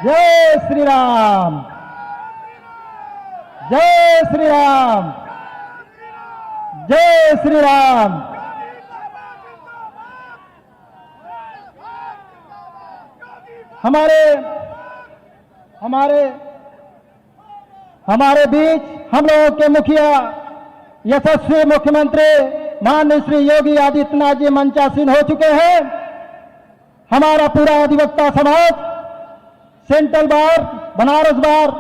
जय श्री राम, जय श्री राम, जय श्री राम। हमारे हमारे हमारे बीच हम लोगों के मुखिया यशस्वी मुख्यमंत्री माननीय श्री योगी आदित्यनाथ जी मंचासीन हो चुके हैं। हमारा पूरा अधिवक्ता समाज, सेंट्रल बार, बनारस बार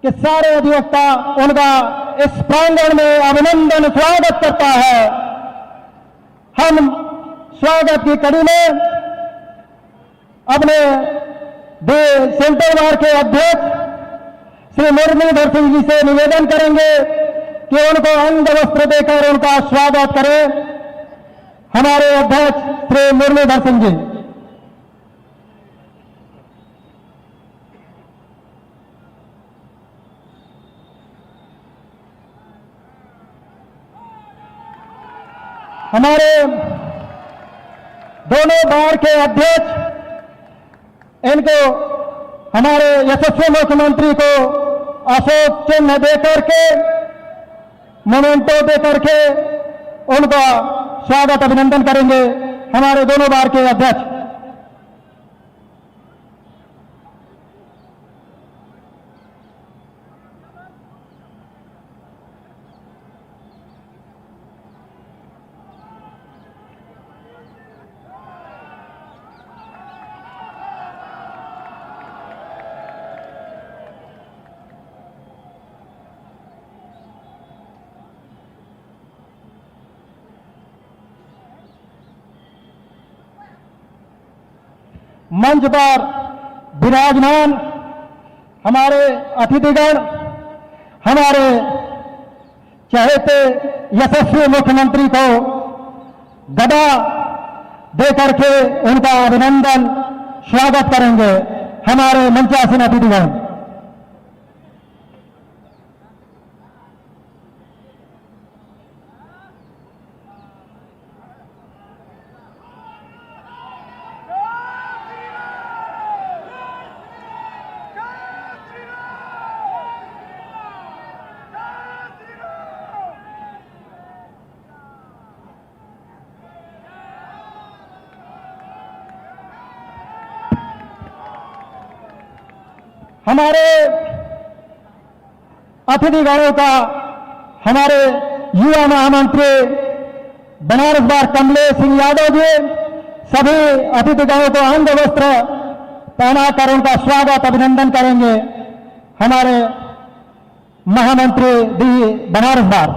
के सारे अधिवक्ता उनका इस प्रांगण में अभिनंदन स्वागत करता है। हम स्वागत की कड़ी में अपने सेंट्रल बार के अध्यक्ष श्री मुरलीधर सिंह जी से निवेदन करेंगे कि उनको अंग वस्त्र देकर उनका स्वागत करें। हमारे अध्यक्ष श्री मुरलीधर सिंह जी। हमारे दोनों बार के अध्यक्ष, इनको हमारे यशस्वी मुख्यमंत्री को अशोक चिन्ह देकर के, मोमेंटो देकर के उनका स्वागत अभिनंदन करेंगे। हमारे दोनों बार के अध्यक्ष। मंच पर विराजमान हमारे अतिथिगण, हमारे चहेते यशस्वी मुख्यमंत्री को गदा देकर के उनका अभिनंदन स्वागत करेंगे हमारे मंचासीन अतिथिगण। हमारे अतिथिगणों का हमारे युवा महामंत्री बनारस बार कमलेश सिंह यादव जी सभी अतिथिगणों को अंग वस्त्र पहनाकर उनका स्वागत अभिनंदन करेंगे। हमारे महामंत्री डी बनारस बार।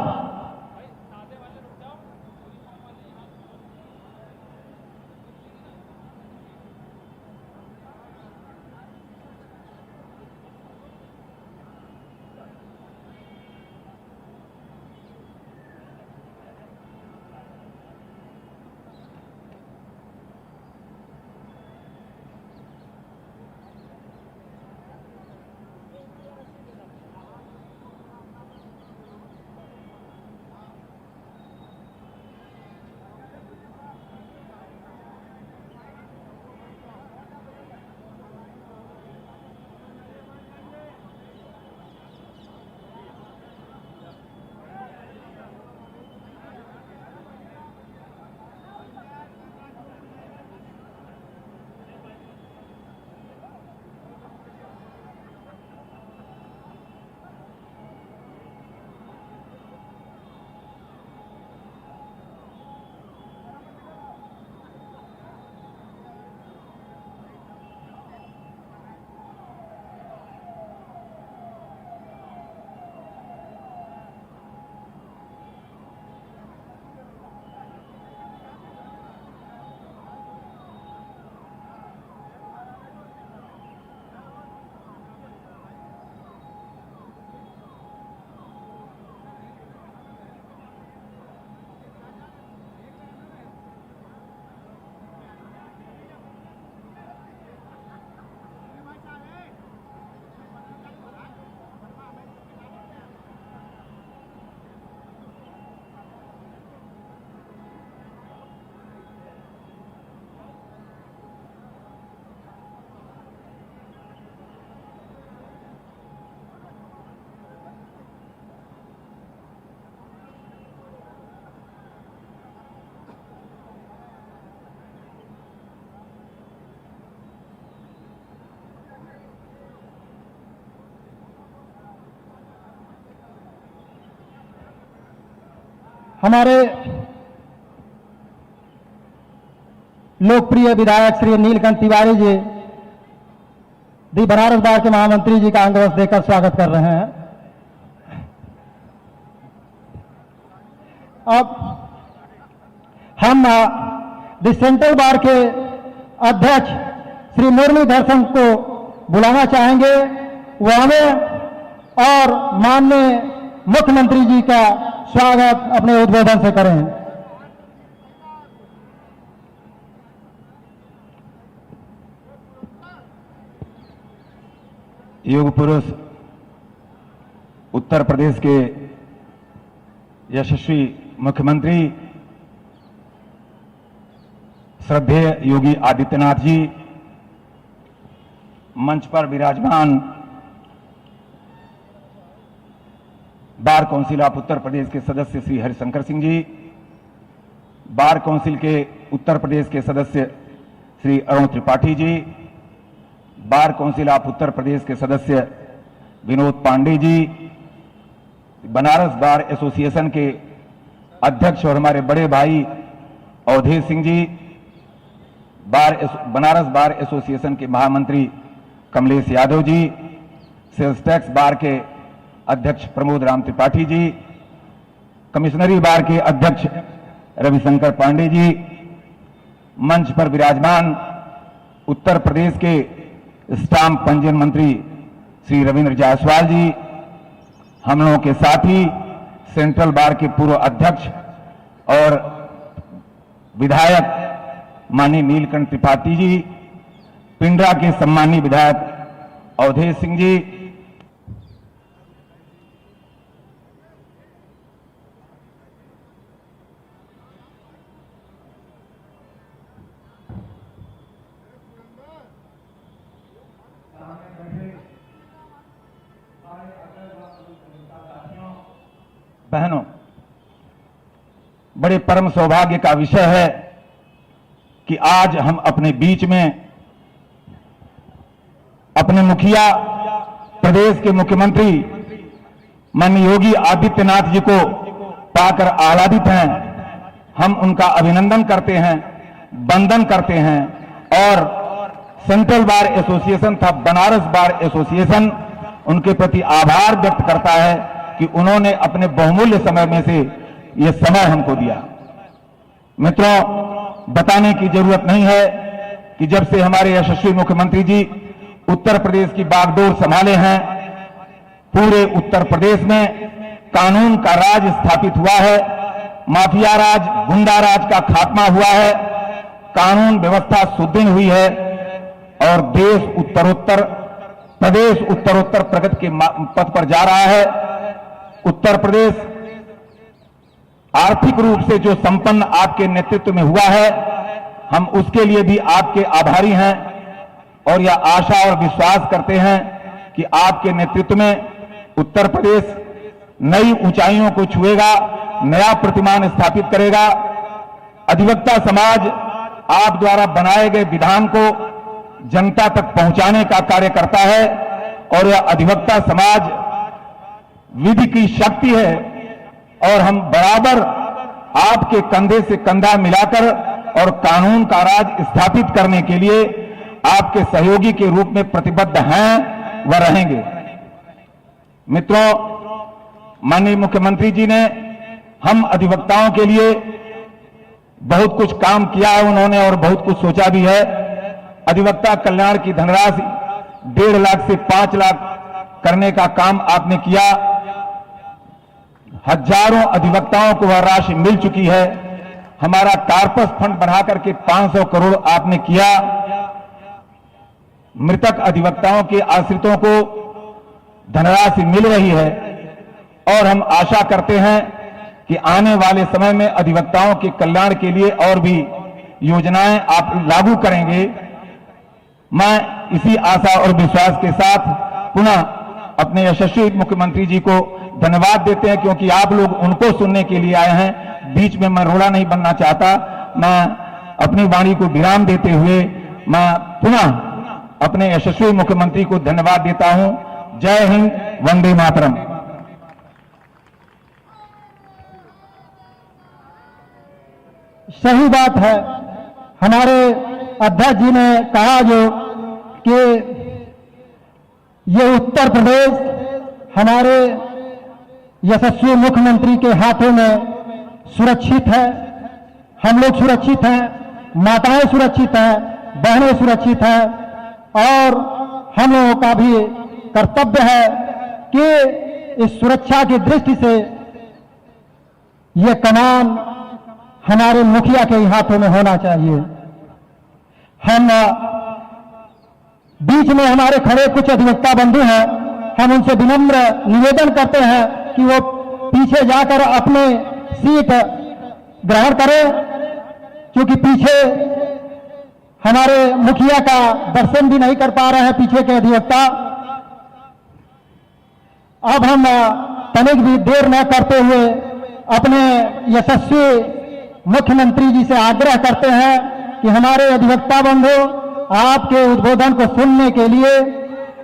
हमारे लोकप्रिय विधायक श्री नीलकंठ तिवारी जी दी बनारस बार के महामंत्री जी का अंगवस्त्र देकर स्वागत कर रहे हैं। अब हम दी सेंट्रल बार के अध्यक्ष श्री मुरलीधर सिंह को बुलाना चाहेंगे। वो हमें और माननीय मुख्यमंत्री जी का स्वागत अपने उद्बोधन से करें। युग पुरुष उत्तर प्रदेश के यशस्वी मुख्यमंत्री श्रद्धेय योगी आदित्यनाथ जी, मंच पर विराजमान bar council of Uttar Pradesh के सदस्य श्री हरिशंकर सिंह जी, बार काउंसिल के उत्तर प्रदेश के सदस्य Shri Arun Tripathi ji, bar council of Uttar Pradesh के सदस्य विनोद पांडे जी, बनारस बार एसोसिएशन के अध्यक्ष और हमारे बड़े भाई अवधेश सिंह जी, बनारस बार एसोसिएशन के महामंत्री Kamlesh Yadav ji, sales tax bar के अध्यक्ष प्रमोद राम त्रिपाठी जी, कमिश्नरी बार के अध्यक्ष रविशंकर पांडे जी, मंच पर विराजमान उत्तर प्रदेश के स्टाम्प पंजीयन मंत्री श्री रविंद्र जायसवाल जी, हम लोगों के साथ ही सेंट्रल बार के पूर्व अध्यक्ष और विधायक माननीय नीलकंठ त्रिपाठी जी, पिंडरा के सम्मानीय विधायक अवधेश सिंह जी, बहनों, बड़े परम सौभाग्य का विषय है कि आज हम अपने बीच में अपने मुखिया प्रदेश के मुख्यमंत्री माननीय योगी आदित्यनाथ जी को पाकर आह्लादित हैं। हम उनका अभिनंदन करते हैं, वंदन करते हैं और सेंट्रल बार एसोसिएशन था बनारस बार एसोसिएशन उनके प्रति आभार व्यक्त करता है कि उन्होंने अपने बहुमूल्य समय में से यह समय हमको दिया। मित्रों, बताने की जरूरत नहीं है कि जब से हमारे यशस्वी मुख्यमंत्री जी उत्तर प्रदेश की बागडोर संभाले हैं, पूरे उत्तर प्रदेश में कानून का राज स्थापित हुआ है, माफिया राज, गुंडा राज का खात्मा हुआ है, कानून व्यवस्था सुदृढ़ हुई है और प्रदेश उत्तरोत्तर प्रगति के पथ पर जा रहा है। उत्तर प्रदेश आर्थिक रूप से जो संपन्न आपके नेतृत्व में हुआ है, हम उसके लिए भी आपके आभारी हैं और यह आशा और विश्वास करते हैं कि आपके नेतृत्व में उत्तर प्रदेश नई ऊंचाइयों को छुएगा, नया प्रतिमान स्थापित करेगा। अधिवक्ता समाज आप द्वारा बनाए गए विधान को जनता तक पहुंचाने का कार्य करता है और यह अधिवक्ता समाज विधि की शक्ति है और हम बराबर आपके कंधे से कंधा मिलाकर और कानून का राज स्थापित करने के लिए आपके सहयोगी के रूप में प्रतिबद्ध हैं व रहेंगे। मित्रों, माननीय मुख्यमंत्री जी ने हम अधिवक्ताओं के लिए बहुत कुछ काम किया है उन्होंने और बहुत कुछ सोचा भी है। अधिवक्ता कल्याण की धनराशि 1.5 लाख से 5 लाख करने का काम आपने किया। हजारों अधिवक्ताओं को वह राशि मिल चुकी है। हमारा कार्पस फंड बढ़ाकर के 500 करोड़ आपने किया। मृतक अधिवक्ताओं के आश्रितों को धनराशि मिल रही है और हम आशा करते हैं कि आने वाले समय में अधिवक्ताओं के कल्याण के लिए और भी योजनाएं आप लागू करेंगे। मैं इसी आशा और विश्वास के साथ पुनः अपने यशस्वी मुख्यमंत्री जी को धन्यवाद देते हैं, क्योंकि आप लोग उनको सुनने के लिए आए हैं। बीच में मैं रोड़ा नहीं बनना चाहता। मैं अपनी वाणी को विराम देते हुए मैं पुनः अपने यशस्वी मुख्यमंत्री को धन्यवाद देता हूं। जय हिंद, वंदे मातरम। सही बात है। हमारे अध्यक्ष जी ने कहा जो कि ये उत्तर प्रदेश हमारे यशस्वी मुख्यमंत्री के हाथों में सुरक्षित है। हम लोग सुरक्षित हैं, माताएं सुरक्षित हैं, बहनें सुरक्षित हैं और हम लोगों का भी कर्तव्य है कि इस सुरक्षा की दृष्टि से ये कमान हमारे मुखिया के हाथों में होना चाहिए। हम बीच में हमारे खड़े कुछ अधिवक्ता बंधु हैं, हम उनसे विनम्र निवेदन करते हैं कि वो पीछे जाकर अपने सीट ग्रहण करें, क्योंकि पीछे हमारे मुखिया का दर्शन भी नहीं कर पा रहे हैं पीछे के अधिवक्ता। अब हम तनिक भी देर न करते हुए अपने यशस्वी मुख्यमंत्री जी से आग्रह करते हैं कि हमारे अधिवक्ता बंधु आपके उद्बोधन को सुनने के लिए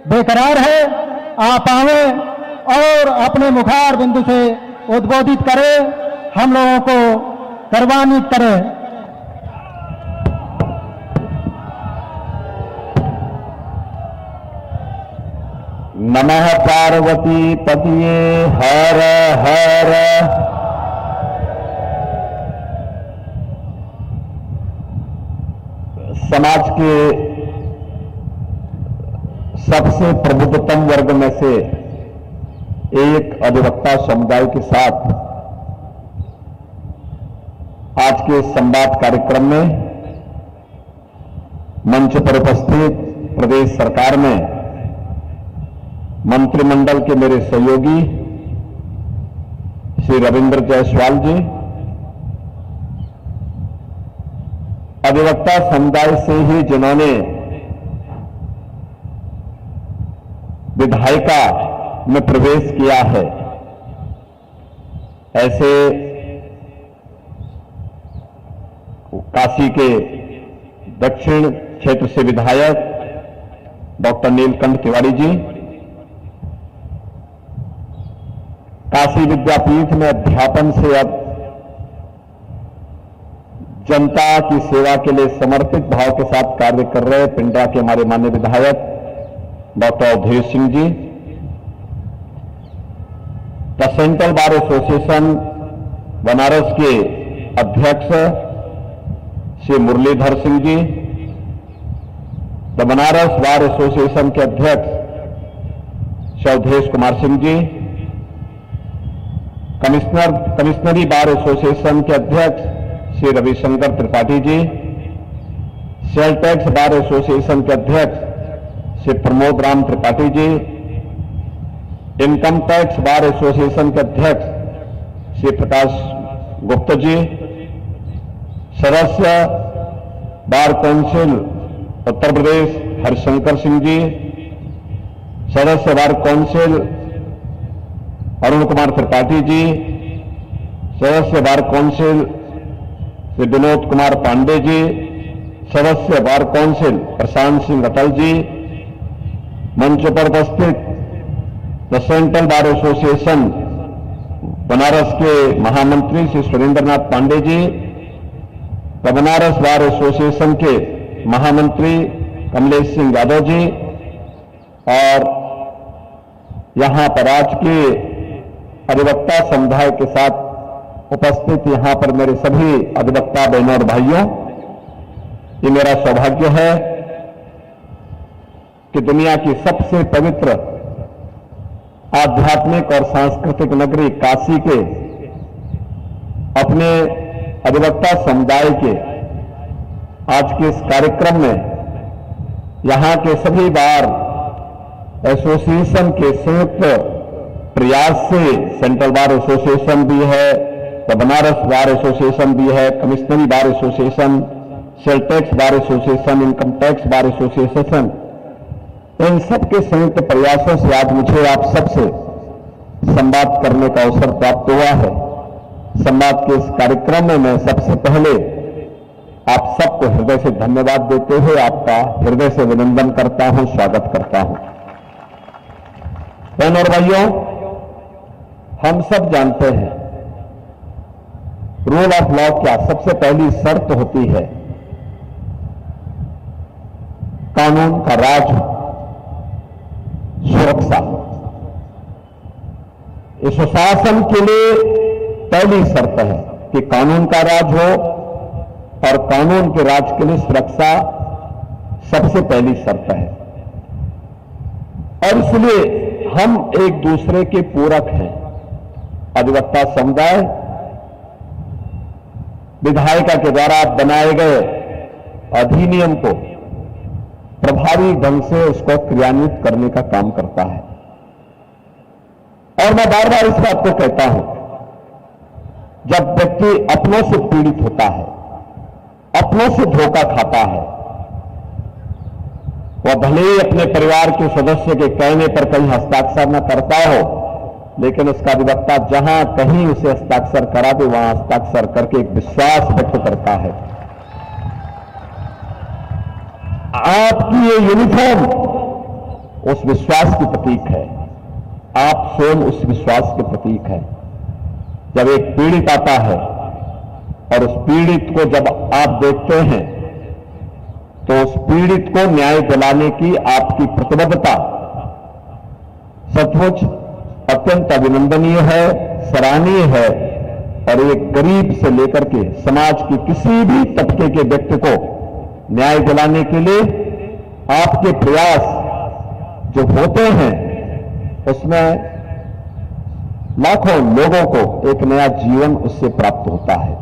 बेकरार है, आप आए और अपने मुखार बिंदु से उद्बोधित करें, हम लोगों को गौरवान्वित करें। नमः पार्वती पतिये हर हर। समाज के सबसे प्रबुद्धतम वर्ग में से एक अधिवक्ता समुदाय के साथ आज के संवाद कार्यक्रम में मंच पर उपस्थित प्रदेश सरकार में मंत्रिमंडल के मेरे सहयोगी श्री रविंद्र जायसवाल जी, अधिवक्ता समुदाय से ही जिन्होंने विधायिका में प्रवेश किया है, ऐसे काशी के दक्षिण क्षेत्र से विधायक डॉक्टर नीलकंठ तिवारी जी, काशी विद्यापीठ में अध्यापन से अब जनता की सेवा के लिए समर्पित भाव के साथ कार्य कर रहे पिंडरा के हमारे माननीय विधायक doctor Awadhesh Singh ji, the central bar association Banaras के अध्यक्ष Shri Murlidhar Singh ji, the Banaras bar association के अध्यक्ष Shri Awadhesh Kumar Singh ji, commissionary bar association के अध्यक्ष Shri Ravishankar Tripathi ji, sale tax bar association के अध्यक्ष Shri Pramod Ram Tripathi ji, income tax bar association के अध्यक्ष श्री प्रकाश गुप्ता जी, सदस्य बार काउंसिल उत्तर प्रदेश हरिशंकर सिंह जी, सदस्य बार काउंसिल अरुण कुमार त्रिपाठी जी, सदस्य बार काउंसिल श्री विनोद कुमार पांडे जी, सदस्य बार काउंसिल प्रशांत सिंह अटल जी, मंच पर उपस्थित the central bar association Banaras के महामंत्री Shri Surendranath Pandey ji, the Banaras bar association के महामंत्री कमलेश सिंह यादव जी और यहां पर आज के अधिवक्ता समुदाय के साथ उपस्थित यहां पर मेरे सभी अधिवक्ता बहनों और भाइयों, ये मेरा सौभाग्य है कि दुनिया की सबसे पवित्र आध्यात्मिक और सांस्कृतिक नगरी काशी के अपने अधिवक्ता समुदाय के आज के इस कार्यक्रम में यहां के सभी बार एसोसिएशन के संयुक्त प्रयास से सेंट्रल बार एसोसिएशन भी है, द बनारस बार एसोसिएशन भी है, कमिश्नरी bar association, sale tax bar association, income tax bar association, इन सब के संयुक्त प्रयासों से आज मुझे आप सबसे संवाद करने का अवसर प्राप्त हुआ है। संवाद के इस कार्यक्रम में मैं सबसे पहले आप सबको हृदय से धन्यवाद देते हुए आपका हृदय से अभिनंदन करता हूं, स्वागत करता हूं। बहनों और भाइयों, हम सब जानते हैं रूल ऑफ लॉ क्या? सबसे पहली शर्त होती है कानून का राज, सुरक्षा। इस शासन के लिए पहली शर्त है कि कानून का राज हो और कानून के राज के लिए सुरक्षा सबसे पहली शर्त है। और इसलिए हम एक दूसरे के पूरक हैं। अधिवक्ता समुदाय विधायिका के द्वारा बनाए गए अधिनियम को प्रभावी ढंग से उसको क्रियान्वित करने का काम करता है। और मैं बार बार इस बात को कहता हूं, जब व्यक्ति अपनों से पीड़ित होता है, अपनों से धोखा खाता है, वह भले ही अपने परिवार के सदस्य के कहने पर कहीं हस्ताक्षर न करता हो, लेकिन उसका अधिवक्ता जहां कहीं उसे हस्ताक्षर करा दे वहां हस्ताक्षर करके एक विश्वास व्यक्त करता है। आपकी ये यूनिफॉर्म उस विश्वास की प्रतीक है, आप स्वयं उस विश्वास के प्रतीक है। जब एक पीड़ित आता है और उस पीड़ित को जब आप देखते हैं तो उस पीड़ित को न्याय दिलाने की आपकी प्रतिबद्धता सचमुच अत्यंत अभिनंदनीय है, सराहनीय है। और एक गरीब से लेकर के समाज की किसी भी तबके के व्यक्ति को न्याय दिलाने के लिए आपके प्रयास जो होते हैं उसमें लाखों लोगों को एक नया जीवन उससे प्राप्त होता है।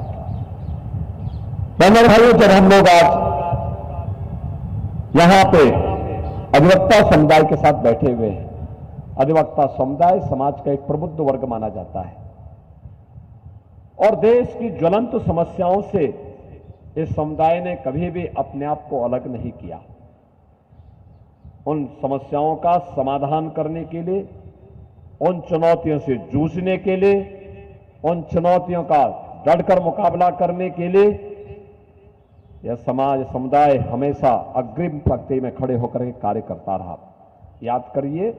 बहनों भाइयों, जब हम लोग आज यहां पे अधिवक्ता समुदाय के साथ बैठे हुए हैं, अधिवक्ता समुदाय समाज का एक प्रबुद्ध वर्ग माना जाता है और देश की ज्वलंत समस्याओं से इस समुदाय ने कभी भी अपने आप को अलग नहीं किया। उन समस्याओं का समाधान करने के लिए, उन चुनौतियों से जूझने के लिए, उन चुनौतियों का डटकर मुकाबला करने के लिए यह समाज समुदाय हमेशा अग्रिम पंक्ति में खड़े होकर के कार्य करता रहा। याद करिए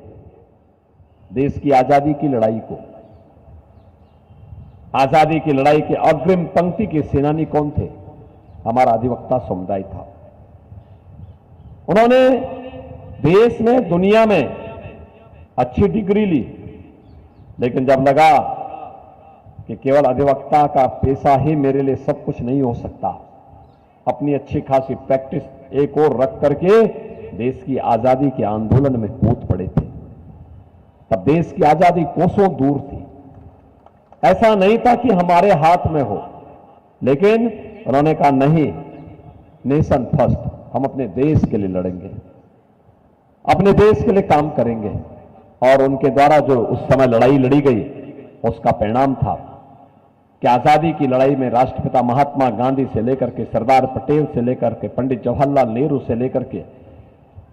देश की आजादी की लड़ाई को, आजादी की लड़ाई के अग्रिम पंक्ति के सेनानी कौन थे? हमारा अधिवक्ता समुदाय था। उन्होंने देश में, दुनिया में अच्छी डिग्री ली, लेकिन जब लगा कि केवल अधिवक्ता का पेशा ही मेरे लिए सब कुछ नहीं हो सकता, अपनी अच्छी खासी प्रैक्टिस एक और रख करके देश की आजादी के आंदोलन में कूद पड़े थे। तब देश की आजादी कोसों दूर थी, ऐसा नहीं था कि हमारे हाथ में हो, लेकिन उन्होंने कहा नहीं, नेशन फर्स्ट, हम अपने देश के लिए लड़ेंगे, अपने देश के लिए काम करेंगे। और उनके द्वारा जो उस समय लड़ाई लड़ी गई उसका परिणाम था कि आजादी की लड़ाई में राष्ट्रपिता महात्मा गांधी से लेकर के सरदार पटेल से लेकर के पंडित जवाहरलाल नेहरू से लेकर के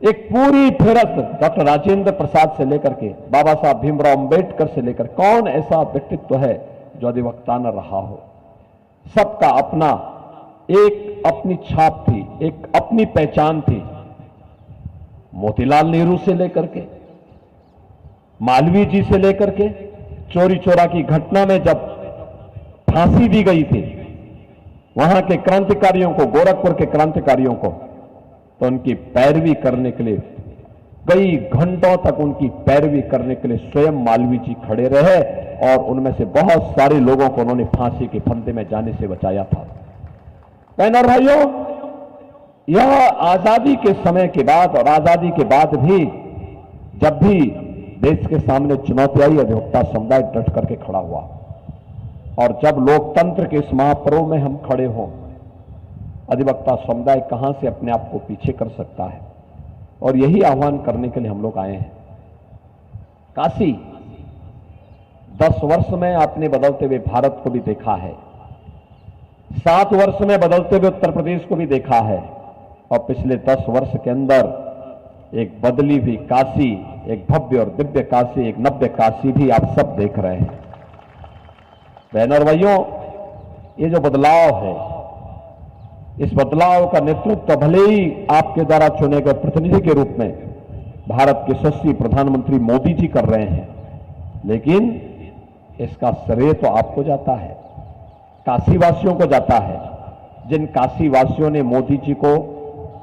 एक पूरी फेरत डॉक्टर राजेंद्र प्रसाद से लेकर के बाबा साहब भीमराव अंबेडकर से लेकर कौन ऐसा व्यक्तित्व है जो अधिवक्ता न रहा हो। सबका अपना एक अपनी छाप थी, एक अपनी पहचान थी। मोतीलाल नेहरू से लेकर के, मालवीय जी से लेकर के, चोरी चोरा की घटना में जब फांसी दी गई थी वहां के क्रांतिकारियों को, गोरखपुर के क्रांतिकारियों को, तो उनकी पैरवी करने के लिए कई घंटों तक उनकी पैरवी करने के लिए स्वयं मालवीय जी खड़े रहे और उनमें से बहुत सारे लोगों को उन्होंने फांसी के फंदे में जाने से बचाया था। बहनों और भाइयों, यह आजादी के समय के बाद और आजादी के बाद भी जब भी देश के सामने चुनौती आई, अधिवक्ता समुदाय डट करके खड़ा हुआ। और जब लोकतंत्र के इस महापर्व में हम खड़े हों, अधिवक्ता समुदाय कहां से अपने आप को पीछे कर सकता है? और यही आह्वान करने के लिए हम लोग आए हैं। काशी 10 वर्ष में आपने बदलते हुए भारत को भी देखा है, 7 वर्ष में बदलते हुए उत्तर प्रदेश को भी देखा है, और पिछले 10 वर्ष के अंदर एक बदली हुई काशी, एक भव्य और दिव्य काशी, एक नव्य काशी भी आप सब देख रहे हैं। बहनों और भाइयों, ये जो बदलाव है, इस बदलाव का नेतृत्व भले ही आपके द्वारा चुने गए प्रतिनिधि के रूप में भारत के यशस्वी प्रधानमंत्री मोदी जी कर रहे हैं, लेकिन इसका श्रेय तो आपको जाता है। काशीवासियों को जाता है। जिन काशीवासियों ने मोदी जी को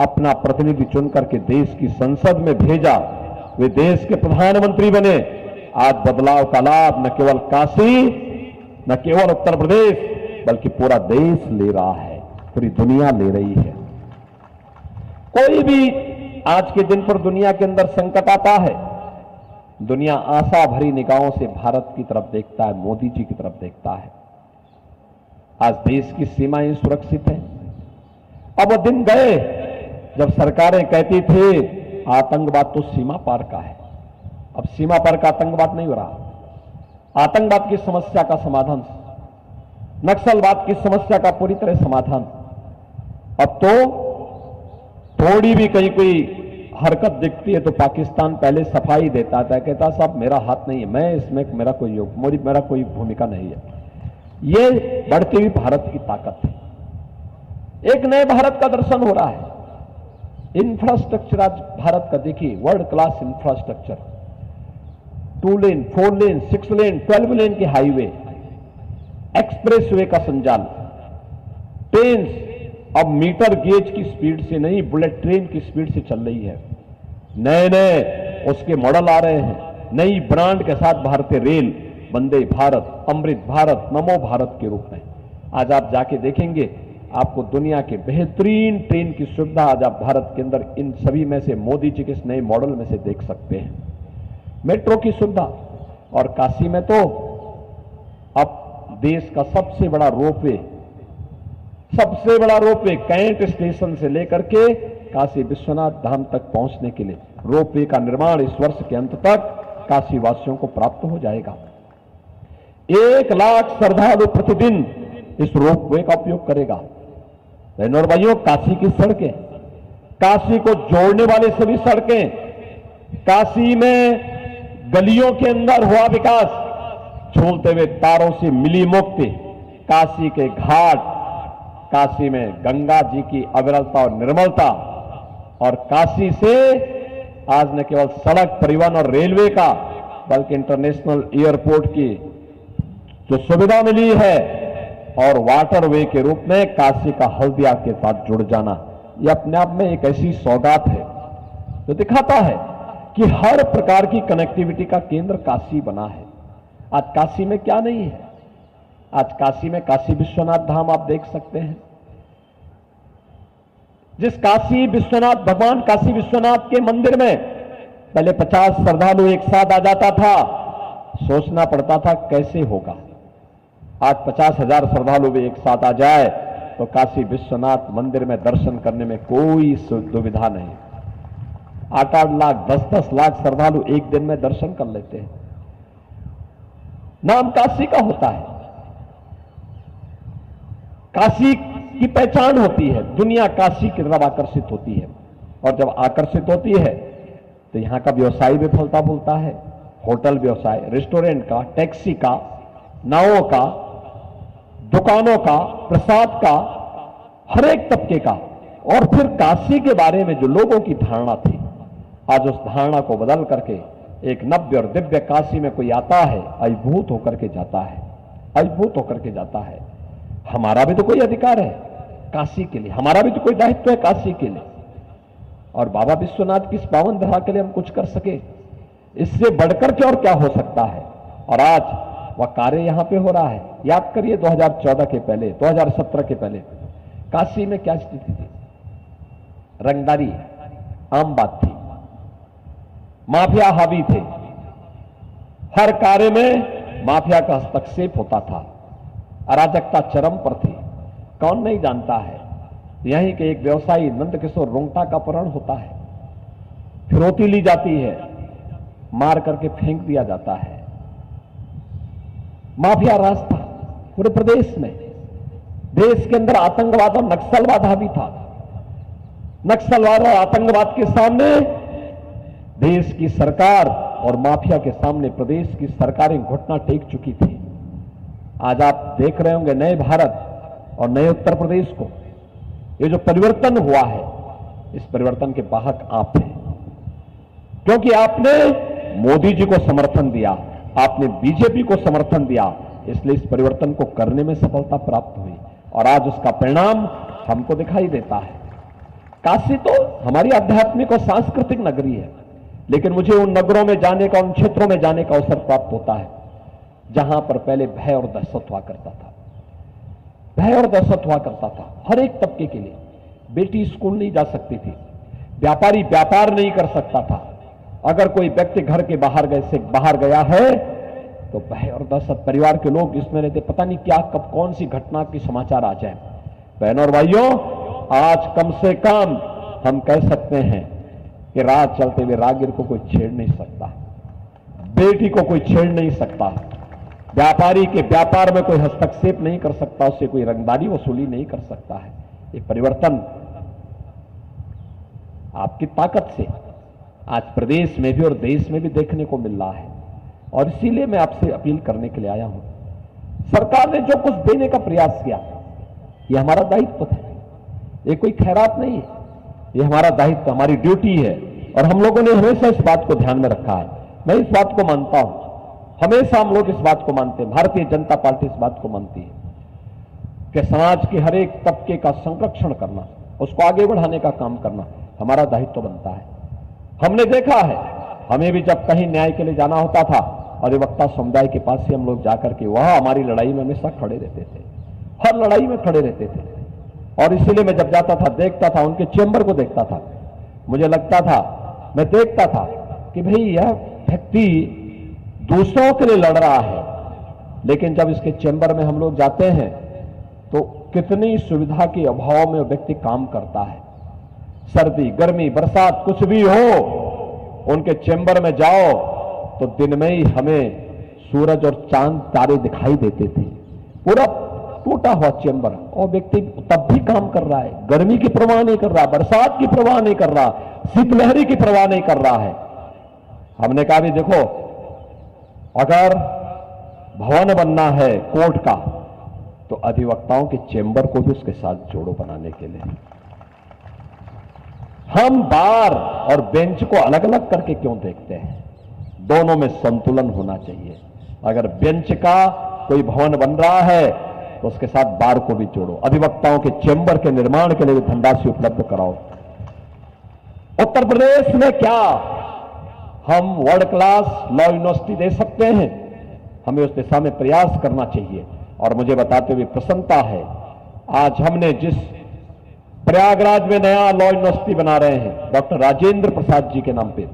अपना प्रतिनिधि चुन करके देश की संसद में भेजा, वे देश के प्रधानमंत्री बने। आज बदलाव का लाभ न केवल काशी, न केवल उत्तर प्रदेश, बल्कि पूरा देश ले रहा है, पूरी दुनिया ले रही है। कोई भी आज के दिन पर दुनिया के अंदर संकट आता है, दुनिया आशा भरी निगाहों से भारत की तरफ देखता है, मोदी जी की तरफ देखता है। आज देश की सीमाएं सुरक्षित हैं। अब वो दिन गए जब सरकारें कहती थी आतंकवाद तो सीमा पार का है। अब सीमा पार का आतंकवाद नहीं हो रहा। आतंकवाद की समस्या का समाधान, नक्सलवाद की समस्या का पूरी तरह समाधान। अब तो थोड़ी भी कहीं कोई हरकत दिखती है तो पाकिस्तान पहले सफाई देता था, कहता साहब मेरा हाथ नहीं है, मैं इसमें मेरा कोई भूमिका नहीं है। ये बढ़ती हुई भारत की ताकत है। एक नए भारत का दर्शन हो रहा है। इंफ्रास्ट्रक्चर आज भारत का देखिए, वर्ल्ड क्लास इंफ्रास्ट्रक्चर, 2 लेन, 4 लेन, 6 लेन, 12 लेन के हाईवे, एक्सप्रेसवे का संचालन, ट्रेन्स अब मीटर गेज की स्पीड से नहीं, बुलेट ट्रेन की स्पीड से चल रही है। नए नए उसके मॉडल आ रहे हैं, नई ब्रांड के साथ भारतीय रेल, वंदे भारत, अमृत भारत, नमो भारत के रूप में। आज आप जाके देखेंगे, आपको दुनिया के बेहतरीन ट्रेन की सुविधा आज आप भारत के अंदर इन सभी में से, मोदी जी के इस नए मॉडल में से देख सकते हैं। मेट्रो की सुविधा, और काशी में तो अब देश का सबसे बड़ा रोपवे कैंट स्टेशन से लेकर के काशी विश्वनाथ धाम तक पहुंचने के लिए रोपवे का निर्माण इस वर्ष के अंत तक काशी वासियों को प्राप्त हो जाएगा। 1 लाख श्रद्धालु प्रतिदिन इस रोपवे का उपयोग करेगा। बहनों और भाइयों, काशी की सड़कें, काशी को जोड़ने वाले सभी सड़कें, काशी में गलियों के अंदर हुआ विकास, झूलते हुए तारों से मिली मुक्ति, काशी के घाट, काशी में गंगा जी की अविरलता और निर्मलता, और काशी से आज न केवल सड़क परिवहन और रेलवे का, बल्कि इंटरनेशनल एयरपोर्ट की जो सुविधा मिली है, और वाटरवे के रूप में काशी का हल्दिया के साथ जुड़ जाना, यह अपने आप में एक ऐसी सौगात है जो दिखाता है कि हर प्रकार की कनेक्टिविटी का केंद्र काशी बना है। आज काशी में क्या नहीं है? आज काशी में काशी विश्वनाथ धाम आप देख सकते हैं। जिस काशी विश्वनाथ, भगवान काशी विश्वनाथ के मंदिर में पहले 50 श्रद्धालु एक साथ आ जाता था, सोचना पड़ता था कैसे होगा। आज 50,000 श्रद्धालु भी एक साथ आ जाए तो काशी विश्वनाथ मंदिर में दर्शन करने में कोई दुविधा नहीं। 8-8 लाख, 10-10 लाख श्रद्धालु एक दिन में दर्शन कर लेते हैं। नाम काशी का होता है, काशी की पहचान होती है, दुनिया काशी की तरफ आकर्षित होती है। और जब आकर्षित होती है तो यहां का व्यवसाय भी फलता फूलता है। होटल व्यवसाय, रेस्टोरेंट का, टैक्सी का, नावों का, दुकानों का, प्रसाद का, हर एक तबके का। और फिर काशी के बारे में जो लोगों की धारणा थी, आज उस धारणा को बदल करके एक नव्य और दिव्य काशी में कोई आता है, अभिभूत होकर के जाता है, अभिभूत होकर के जाता है। हमारा भी तो कोई अधिकार है काशी के लिए, हमारा भी तो कोई दायित्व है काशी के लिए। और बाबा विश्वनाथ की इस पावन धरा के लिए हम कुछ कर सके, इससे बढ़कर के और क्या हो सकता है। और आज वह कार्य यहां पे हो रहा है। याद करिए 2014 के पहले, 2017 के पहले काशी में क्या स्थिति थी? रंगदारी आम बात थी, माफिया हावी थे, हर कार्य में माफिया का हस्तक्षेप होता था, अराजकता चरम पर थी। कौन नहीं जानता है, यहीं के एक व्यवसायी नंदकिशोर रोंगटा का अपहरण होता है, फिरौती ली जाती है, मार करके फेंक दिया जाता है। माफिया राज था पूरे प्रदेश में, देश के अंदर आतंकवाद और नक्सलवाद हावी था। नक्सलवाद और आतंकवाद के सामने देश की सरकार और माफिया के सामने प्रदेश की सरकारें घुटना टेक चुकी थी। आज आप देख रहे होंगे नए भारत और नए उत्तर प्रदेश को, ये जो परिवर्तन हुआ है, इस परिवर्तन के वाहक आप हैं, क्योंकि आपने मोदी जी को समर्थन दिया, आपने बीजेपी को समर्थन दिया, इसलिए इस परिवर्तन को करने में सफलता प्राप्त हुई और आज उसका परिणाम हमको दिखाई देता है। काशी तो हमारी आध्यात्मिक और सांस्कृतिक नगरी है, लेकिन मुझे उन नगरों में जाने का, उन क्षेत्रों में जाने का अवसर प्राप्त होता है जहां पर पहले भय और दहशत हुआ करता था। भय और दहशत हुआ करता था हर एक तबके के लिए। बेटी स्कूल नहीं जा सकती थी, व्यापारी व्यापार नहीं कर सकता था, अगर कोई व्यक्ति घर के बाहर गया है तो भय और दहशत, परिवार के लोग इसमें रहते, पता नहीं क्या कब कौन सी घटना की समाचार आ जाए। बहनों और भाइयों, आज कम से कम हम कह सकते हैं कि रात चलते हुए राहगीर को कोई छेड़ नहीं सकता, बेटी को कोई छेड़ नहीं सकता, व्यापारी के व्यापार में कोई हस्तक्षेप नहीं कर सकता, उससे कोई रंगदारी वसूली नहीं कर सकता है। ये परिवर्तन आपकी ताकत से आज प्रदेश में भी और देश में भी देखने को मिल रहा है और इसीलिए मैं आपसे अपील करने के लिए आया हूं। सरकार ने जो कुछ देने का प्रयास किया, ये हमारा दायित्व था, ये कोई खैरात नहीं है, ये हमारा दायित्व, हमारी ड्यूटी है और हम लोगों ने हमेशा इस बात को ध्यान में रखा है। मैं इस बात को मानता हूं, हमेशा हम लोग इस बात को मानते हैं, भारतीय जनता पार्टी इस बात को मानती है कि समाज के हर एक तबके का संरक्षण करना, उसको आगे बढ़ाने का काम करना हमारा दायित्व बनता है। हमने देखा है, हमें भी जब कहीं न्याय के लिए जाना होता था, अधिवक्ता समुदाय के पास से हम लोग जाकर के वह हमारी लड़ाई में हमेशा खड़े रहते थे, हर लड़ाई में खड़े रहते थे। और इसीलिए मैं जब जाता था, देखता था, उनके चेंबर को देखता था, मुझे लगता था, मैं देखता था कि भाई यह व्यक्ति दूसरों के लिए लड़ रहा है, लेकिन जब इसके चेंबर में हम लोग जाते हैं तो कितनी सुविधा के अभाव में व्यक्ति काम करता है। सर्दी, गर्मी, बरसात कुछ भी हो, उनके चेंबर में जाओ तो दिन में ही हमें सूरज और चांद तारे दिखाई देते थे। पूरा टूटा हुआ चेंबर और व्यक्ति तब भी काम कर रहा है, गर्मी की परवाह नहीं कर रहा, बरसात की परवाह नहीं कर रहा, शीतलहरी की परवाह नहीं कर रहा है। हमने कहा भी देखो, अगर भवन बनना है कोर्ट का तो अधिवक्ताओं के चेंबर को भी उसके साथ जोड़ो बनाने के लिए। हम बार और बेंच को अलग अलग करके क्यों देखते हैं? दोनों में संतुलन होना चाहिए। अगर बेंच का कोई भवन बन रहा है तो उसके साथ बार को भी जोड़ो, अधिवक्ताओं के चेंबर के निर्माण के लिए धनराशि उपलब्ध कराओ। उत्तर प्रदेश में क्या हम वर्ल्ड क्लास लॉ यूनिवर्सिटी दे सकते हैं? हमें उस दिशा में प्रयास करना चाहिए और मुझे बताते हुए प्रसन्नता है, आज हमने जिस प्रयागराज में नया लॉ यूनिवर्सिटी बना रहे हैं डॉक्टर राजेंद्र प्रसाद जी के नाम पे,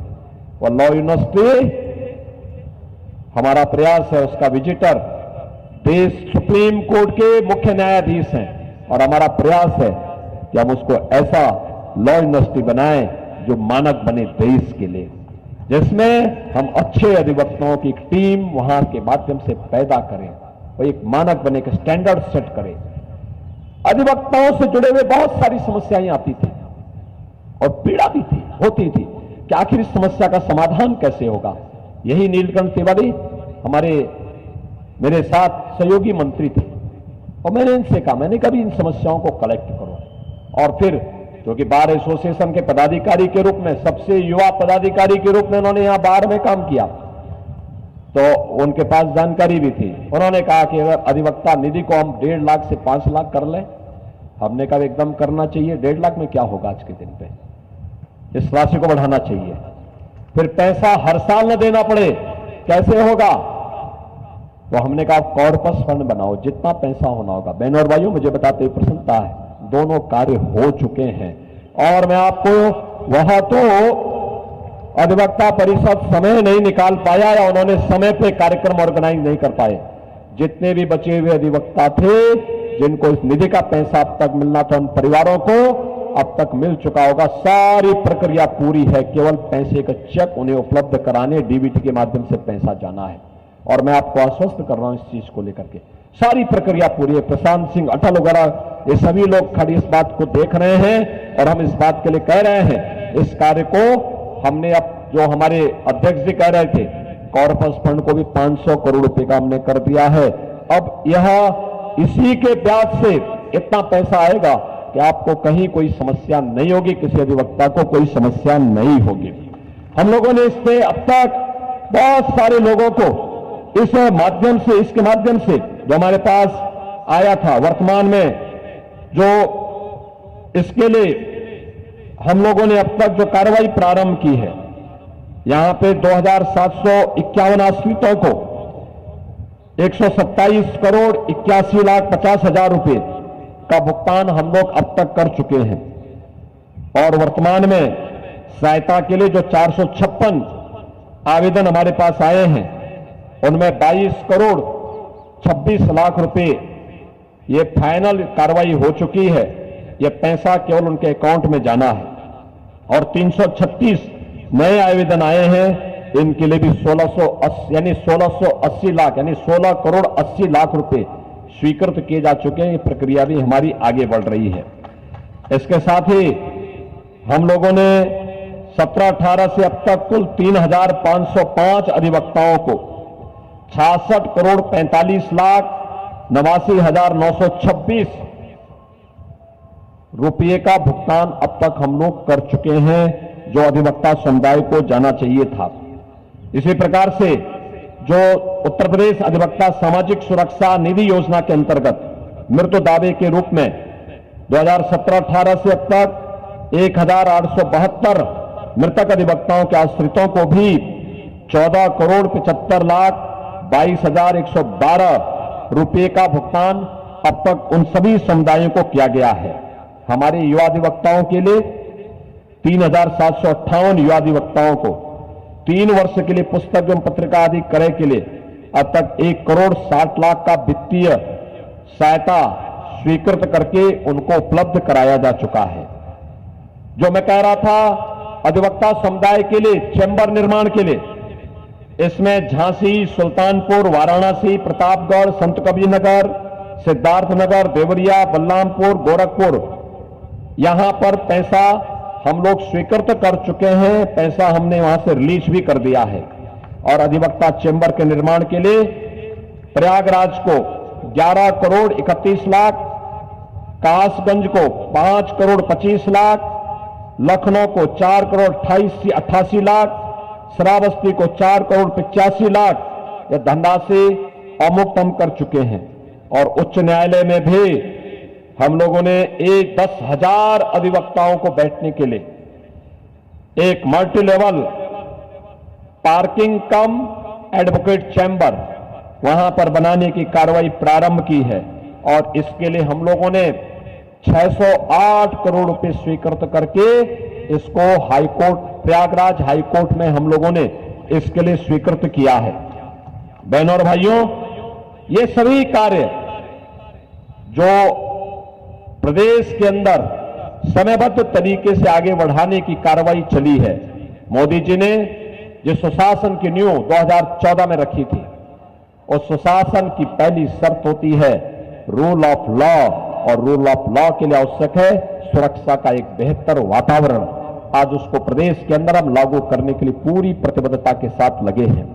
वह लॉ यूनिवर्सिटी हमारा प्रयास है, उसका विजिटर देश सुप्रीम कोर्ट के मुख्य न्यायाधीश हैं और हमारा प्रयास है कि हम उसको ऐसा लॉ यूनिवर्सिटी बनाएं जो मानक बने देश के लिए, जिसमें हम अच्छे अधिवक्ताओं की एक टीम वहां के माध्यम से पैदा करें, वो एक मानक बने, के स्टैंडर्ड सेट करें। अधिवक्ताओं से जुड़े हुए बहुत सारी समस्याएं आती थी और पीड़ा भी थी, होती थी कि आखिर इस समस्या का समाधान कैसे होगा। यही नीलकंठ तिवारी मेरे साथ सहयोगी मंत्री थे और मैंने इनसे कहा, मैंने कभी इन समस्याओं को कलेक्ट करो। और फिर क्योंकि बार एसोसिएशन के पदाधिकारी के रूप में, सबसे युवा पदाधिकारी के रूप में उन्होंने यहां बार में काम किया, तो उनके पास जानकारी भी थी। उन्होंने कहा कि अगर अधिवक्ता निधि को हम 1.5 लाख से 5 लाख कर लें, हमने कहा एकदम करना चाहिए। 1.5 लाख में क्या होगा आज के दिन पे, इस राशि को बढ़ाना चाहिए। फिर पैसा हर साल न देना पड़े, कैसे होगा? तो हमने कहा कॉर्पस फंड बनाओ, जितना पैसा होना होगा। बहनों और भाइयों, मुझे बताते हुए प्रसन्नता है, दोनों कार्य हो चुके हैं और मैं आपको, वहां तो अधिवक्ता परिषद समय नहीं निकाल पाया या उन्होंने समय पे कार्यक्रम ऑर्गेनाइज नहीं कर पाए। जितने भी बचे हुए अधिवक्ता थे जिनको इस निधि का पैसा अब तक मिलना था, उन परिवारों को अब तक मिल चुका होगा। सारी प्रक्रिया पूरी है, केवल पैसे का चेक उन्हें उपलब्ध कराने, डीबीटी के माध्यम से पैसा जाना है। और मैं आपको आश्वस्त कर रहा हूं इस चीज को लेकर के, सारी प्रक्रिया पूरी है। प्रशांत सिंह अटल वगैरह ये सभी लोग खड़ी इस बात को देख रहे हैं और हम इस बात के लिए कह रहे हैं, इस कार्य को हमने, अब जो हमारे अध्यक्ष जी कह रहे थे, कॉर्पस फंड को भी 500 करोड़ रुपए का हमने कर दिया है। अब यह इसी के ब्याज से इतना पैसा आएगा कि आपको कहीं कोई समस्या नहीं होगी, किसी अधिवक्ता को कोई समस्या नहीं होगी। हम लोगों ने इससे अब तक बहुत सारे लोगों को इस माध्यम से, इसके माध्यम से जो हमारे पास आया था वर्तमान में, जो इसके लिए हम लोगों ने अब तक जो कार्रवाई प्रारंभ की है, यहां पे 2751 आश्रितों को 127 करोड़ 81,50,000 रुपए का भुगतान हम लोग अब तक कर चुके हैं। और वर्तमान में सहायता के लिए जो 456 आवेदन हमारे पास आए हैं, उनमें 22 करोड़ 26 लाख रुपए ये फाइनल कार्रवाई हो चुकी है। ये पैसा केवल उनके अकाउंट में जाना है। और 336 नए आवेदन आए हैं, इनके लिए भी 1680 लाख यानी 16 करोड़ 80 लाख रुपए स्वीकृत किए जा चुके हैं। ये प्रक्रिया भी हमारी आगे बढ़ रही है। इसके साथ ही हम लोगों ने 17-18 से अब तक कुल 3,505 अधिवक्ताओं को 66 करोड़ 45 लाख 89,926 रुपये का भुगतान अब तक हम लोग कर चुके हैं, जो अधिवक्ता समुदाय को जाना चाहिए था। इसी प्रकार से जो उत्तर प्रदेश अधिवक्ता सामाजिक सुरक्षा निधि योजना के अंतर्गत मृत्यु दावे के रूप में 2017-18 से अब तक 1,872 मृतक अधिवक्ताओं के आश्रितों को भी 14 करोड़ 75 लाख 22,112 रुपये का भुगतान अब तक उन सभी समुदायों को किया गया है। हमारे युवा अधिवक्ताओं के लिए 3,758 युवा अधिवक्ताओं को 3 वर्ष के लिए पुस्तक एवं पत्रिका आदि क्रय के लिए अब तक 1 करोड़ 60 लाख का वित्तीय सहायता स्वीकृत करके उनको उपलब्ध कराया जा चुका है। जो मैं कह रहा था अधिवक्ता समुदाय के लिए चैम्बर निर्माण के लिए, इसमें झांसी, सुल्तानपुर, वाराणसी, प्रतापगढ़, संत कबीरनगर, सिद्धार्थनगर, देवरिया, बलरामपुर, गोरखपुर, यहां पर पैसा हम लोग स्वीकृत कर चुके हैं। पैसा हमने वहां से रिलीज भी कर दिया है। और अधिवक्ता चैम्बर के निर्माण के लिए प्रयागराज को 11 करोड़ 31 लाख, कासगंज को 5 करोड़ 25 लाख, लखनऊ को 4 करोड़ 88 लाख, श्रावस्ती को 4 करोड़ 85 लाख यह धनराशि अमुक्त हम कर चुके हैं। और उच्च न्यायालय में भी हम लोगों ने 10,000 अधिवक्ताओं को बैठने के लिए एक मल्टी लेवल पार्किंग कम एडवोकेट चैम्बर वहां पर बनाने की कार्रवाई प्रारंभ की है। और इसके लिए हम लोगों ने 608 करोड़ रुपए स्वीकृत करके इसको हाईकोर्ट, प्रयागराज हाईकोर्ट में हम लोगों ने इसके लिए स्वीकृत किया है। बहनों और भाइयों, ये सभी कार्य जो प्रदेश के अंदर समयबद्ध तरीके से आगे बढ़ाने की कार्रवाई चली है, मोदी जी ने जिस सुशासन की नींव 2014 में रखी थी, उस सुशासन की पहली शर्त होती है रूल ऑफ लॉ। और रूल ऑफ लॉ के लिए आवश्यक है सुरक्षा का एक बेहतर वातावरण। आज उसको प्रदेश के अंदर हम लागू करने के लिए पूरी प्रतिबद्धता के साथ लगे हैं।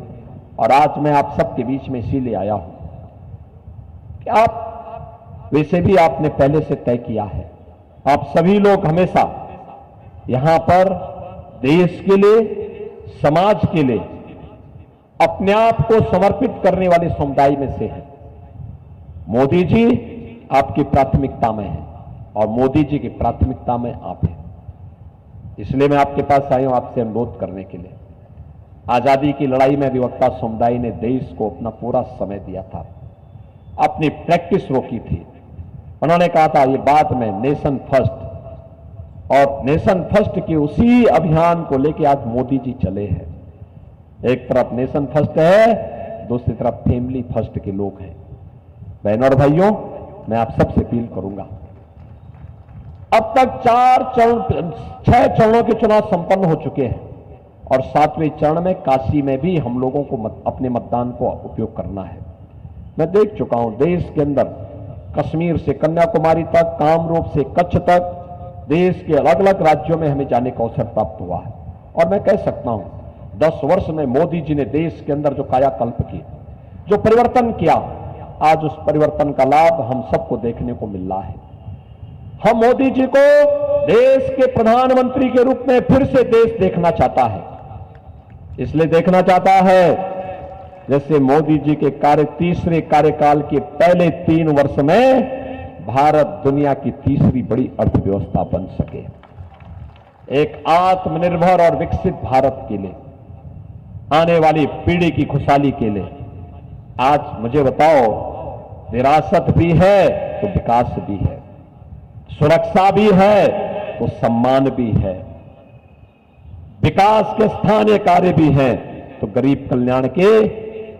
और आज मैं आप सबके बीच में इसीलिए आया हूं कि आप, वैसे भी आपने पहले से तय किया है, आप सभी लोग हमेशा यहां पर देश के लिए, समाज के लिए अपने आप को समर्पित करने वाले समुदाय में से हैं। मोदी जी आपकी प्राथमिकता में है और मोदी जी की प्राथमिकता में आप हैं। इसलिए मैं आपके पास आया हूं आपसे अनुरोध करने के लिए। आजादी की लड़ाई में अधिवक्ता समुदाय ने देश को अपना पूरा समय दिया था, अपनी प्रैक्टिस रोकी थी। उन्होंने कहा था ये बात में नेशन फर्स्ट, और नेशन फर्स्ट के उसी अभियान को लेकर आज मोदी जी चले हैं। एक तरफ नेशन फर्स्ट है, दूसरी तरफ फैमिली फर्स्ट के लोग हैं। बहनों और भाइयों, मैं आप सबसे अपील करूंगा, अब तक 6 चरणों के चुनाव संपन्न हो चुके हैं और 7वें चरण में काशी में भी हम लोगों को अपने मतदान को उपयोग करना है। मैं देख चुका हूं देश के अंदर कश्मीर से कन्याकुमारी तक, कामरूप से कच्छ तक, देश के अलग अलग राज्यों में हमें जाने का अवसर प्राप्त हुआ है। और मैं कह सकता हूं 10 वर्ष में मोदी जी ने देश के अंदर जो कायाकल्प की, जो परिवर्तन किया, आज उस परिवर्तन का लाभ हम सबको देखने को मिल रहा है। हम मोदी जी को देश के प्रधानमंत्री के रूप में फिर से देश देखना चाहता है। इसलिए देखना चाहता है जैसे मोदी जी के तीसरे कार्यकाल के पहले 3 वर्ष में भारत दुनिया की तीसरी बड़ी अर्थव्यवस्था बन सके, एक आत्मनिर्भर और विकसित भारत के लिए, आने वाली पीढ़ी की खुशहाली के लिए। आज मुझे बताओ, विरासत भी है तो विकास भी है, सुरक्षा भी है तो सम्मान भी है, विकास के स्थानीय कार्य भी हैं तो गरीब कल्याण के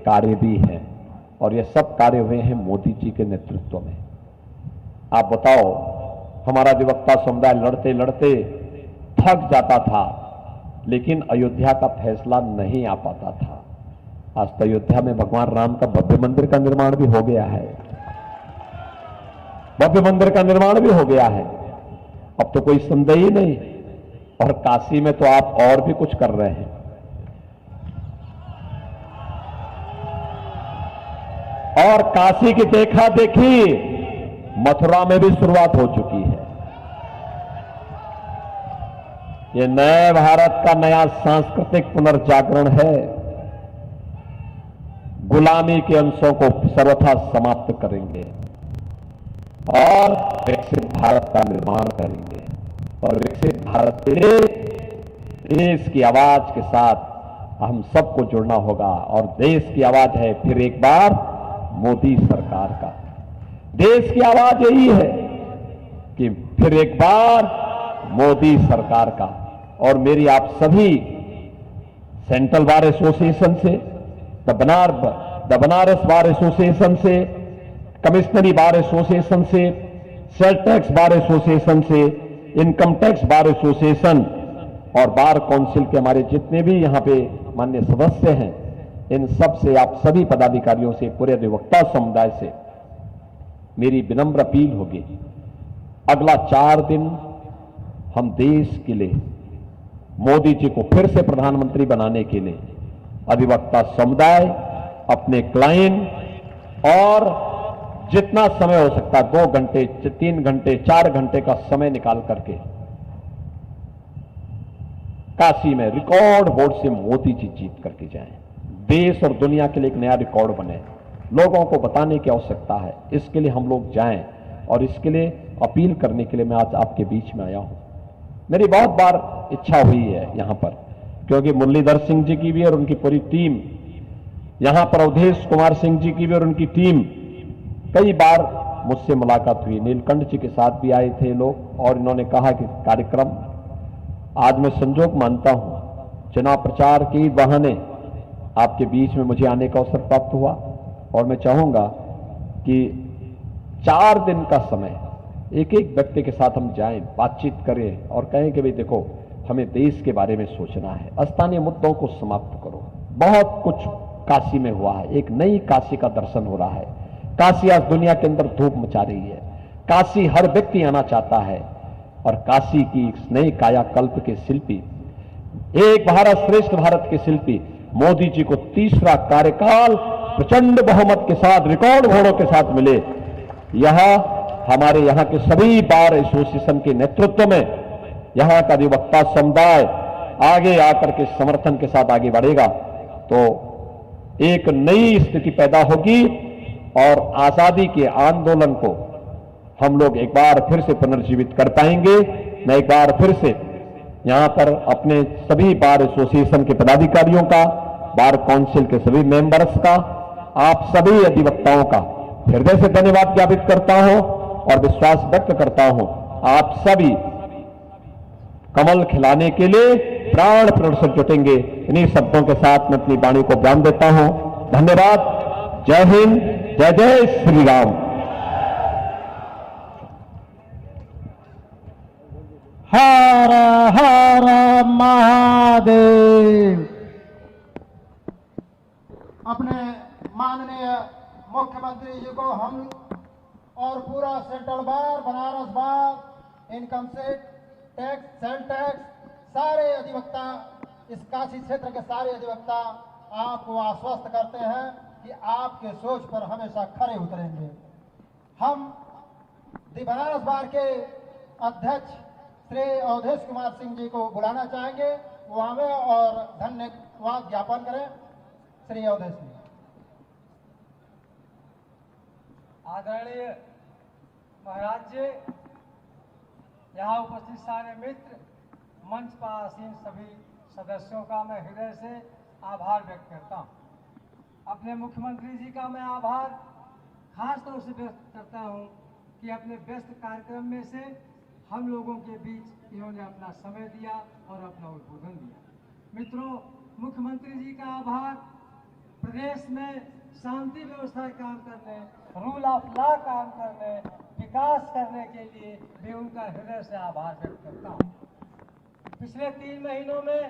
कार्य भी हैं, और ये सब कार्य हुए हैं मोदी जी के नेतृत्व में। आप बताओ, हमारा अधिवक्ता समुदाय लड़ते लड़ते थक जाता था, लेकिन अयोध्या का फैसला नहीं आ पाता था। आज तो अयोध्या में भगवान राम का भव्य मंदिर का निर्माण भी हो गया है, भव्य मंदिर का निर्माण भी हो गया है, अब तो कोई संदेह ही नहीं। और काशी में तो आप और भी कुछ कर रहे हैं। और काशी की देखा देखी मथुरा में भी शुरुआत हो चुकी है। ये नए भारत का नया सांस्कृतिक पुनर्जागरण है। गुलामी के अंशों को सर्वथा समाप्त करेंगे और विकसित भारत का निर्माण करेंगे। और विकसित भारत के लिए देश की आवाज के साथ हम सबको जुड़ना होगा। और देश की आवाज है फिर एक बार मोदी सरकार का। देश की आवाज यही है कि फिर एक बार मोदी सरकार का। और मेरी आप सभी सेंट्रल बार एसोसिएशन से, द बनारस बार एसोसिएशन से, कमिश्नरी बार एसोसिएशन से, सेल टैक्स बार एसोसिएशन से, इनकम टैक्स बार एसोसिएशन और बार काउंसिल के हमारे जितने भी यहां पे माननीय सदस्य हैं, इन सब से, आप सभी पदाधिकारियों से, पूरे अधिवक्ता समुदाय से मेरी विनम्र अपील होगी, अगला 4 दिन हम देश के लिए मोदी जी को फिर से प्रधानमंत्री बनाने के लिए अधिवक्ता समुदाय, अपने क्लाइंट और जितना समय हो सकता है 2 घंटे, 3 घंटे, 4 घंटे का समय निकाल करके काशी में रिकॉर्ड वोट से मोदी जी जीत करके जाएं। देश और दुनिया के लिए एक नया रिकॉर्ड बने, लोगों को बताने की आवश्यकता है। इसके लिए हम लोग जाएं और इसके लिए अपील करने के लिए मैं आज आपके बीच में आया हूं। मेरी बहुत बार इच्छा हुई है यहां पर, क्योंकि मुरलीधर सिंह जी की भी और उनकी पूरी टीम, यहां पर अवधेश कुमार सिंह जी की भी और उनकी टीम, कई बार मुझसे मुलाकात हुई। नीलकंठ जी के साथ भी आए थे लोग और इन्होंने कहा कि कार्यक्रम, आज मैं संजोग मानता हूं, चुनाव प्रचार के बहाने आपके बीच में मुझे आने का अवसर प्राप्त हुआ। और मैं चाहूंगा कि 4 दिन का समय एक एक व्यक्ति के साथ हम जाएं, बातचीत करें और कहें कि भाई देखो, हमें देश के बारे में सोचना है, स्थानीय मुद्दों को समाप्त करो। बहुत कुछ काशी में हुआ है, एक नई काशी का दर्शन हो रहा है। काशी आज दुनिया के अंदर धूप मचा रही है। काशी हर व्यक्ति आना चाहता है और काशी की इस नई कायाकल्प के शिल्पी, एक भारत श्रेष्ठ भारत के शिल्पी मोदी जी को तीसरा कार्यकाल प्रचंड बहुमत के साथ, रिकॉर्ड वोटों के साथ मिले। यह हमारे यहां के सभी बार एसोसिएशन के नेतृत्व में यहां का अधिवक्ता समुदाय आगे आकर के समर्थन के साथ आगे बढ़ेगा तो एक नई स्थिति पैदा होगी और आजादी के आंदोलन को हम लोग एक बार फिर से पुनर्जीवित कर पाएंगे। मैं एक बार फिर से यहां पर अपने सभी बार एसोसिएशन के पदाधिकारियों का, बार काउंसिल के सभी मेंबर्स का, आप सभी अधिवक्ताओं का हृदय से धन्यवाद ज्ञापित करता हूं और विश्वास व्यक्त करता हूं आप सभी कमल खिलाने के लिए प्राण प्रण से जुटेंगे। इन्हीं शब्दों के साथ मैं अपनी वाणी को बयान देता हूं। धन्यवाद। जय हिंद, जय जय श्री राम। हर हर महादेव। अपने माननीय मुख्यमंत्री जी को हम और पूरा सेंट्रल बार, बनारस बार, इनकम टैक्स, सेल टैक्स, सारे अधिवक्ता, इस काशी क्षेत्र के सारे अधिवक्ता आपको आश्वस्त करते हैं कि आपके सोच पर हमेशा खरे उतरेंगे। हम बनारस बार के अध्यक्ष श्री अवधेश कुमार सिंह जी को बुलाना चाहेंगे, वो आवे और धन्यवाद ज्ञापन करें। श्री अवधेश जी। आदरणीय महाराज जी, यहाँ उपस्थित सारे मित्र, मंच पर आसीन सभी सदस्यों का मैं हृदय से आभार व्यक्त करता हूँ। अपने मुख्यमंत्री जी का मैं आभार खास तौर से व्यक्त करता हूँ कि अपने व्यस्त कार्यक्रम में से हम लोगों के बीच इन्होंने अपना समय दिया और अपना उद्बोधन दिया। मित्रों, मुख्यमंत्री जी का आभार प्रदेश में शांति व्यवस्था काम करने, रूल ऑफ लॉ काम करने, विकास करने के लिए भी उनका हृदय से आभार व्यक्त करता हूँ। पिछले 3 महीनों में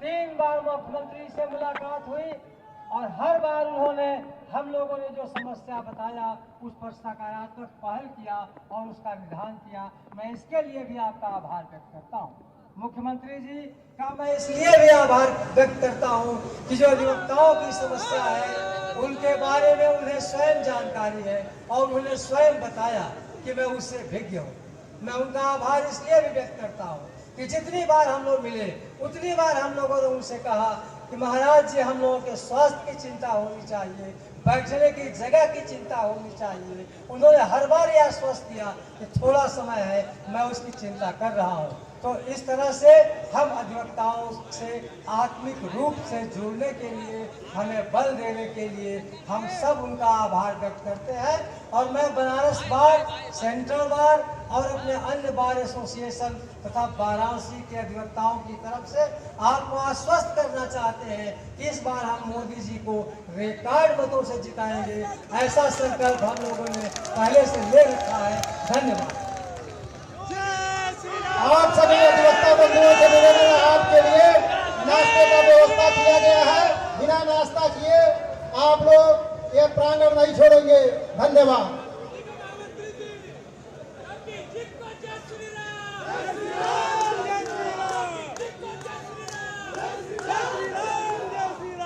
3 बार मुख्यमंत्री से मुलाकात हुई और हर बार उन्होंने हम लोगों ने जो समस्या बताया उस पर सकारात्मक पहल किया और उसका निदान किया। मैं इसके लिए भी आपका आभार व्यक्त करता हूँ। मुख्यमंत्री जी का मैं इसलिए भी आभार व्यक्त करता हूँ कि जो अधिवक्ताओं की समस्या है उनके बारे में उन्हें स्वयं जानकारी है और उन्होंने स्वयं बताया कि मैं उससे भिज्ञ हूँ। मैं उनका आभार इसलिए भी व्यक्त करता हूँ कि जितनी बार हम लोग मिले उतनी बार हम लोगों ने उनसे कहा कि महाराज जी, हम लोगों के स्वास्थ्य की चिंता होनी चाहिए, बैठने की जगह की चिंता होनी चाहिए। उन्होंने हर बार यह आश्वस्त किया कि थोड़ा समय है, मैं उसकी चिंता कर रहा हूँ। तो इस तरह से हम अधिवक्ताओं से आत्मिक रूप से जुड़ने के लिए, हमें बल देने के लिए हम सब उनका आभार व्यक्त करते हैं। और मैं बनारस बार, सेंट्रल बार और अपने अन्य बार एसोसिएशन तथा वाराणसी के अधिवक्ताओं की तरफ से आपको आश्वस्त करना चाहते हैं कि इस बार हम मोदी जी को रिकॉर्ड मतों से जिताएंगे। ऐसा संकल्प हम लोगों ने पहले से ले रखा है। धन्यवाद। आप सभी अधिवक्ता बंधुओं से निवेदन है, आपके लिए नाश्ते का व्यवस्था किया गया है। बिना नाश्ता किए आप लोग ये प्रांगण नहीं छोड़ेंगे। धन्यवाद।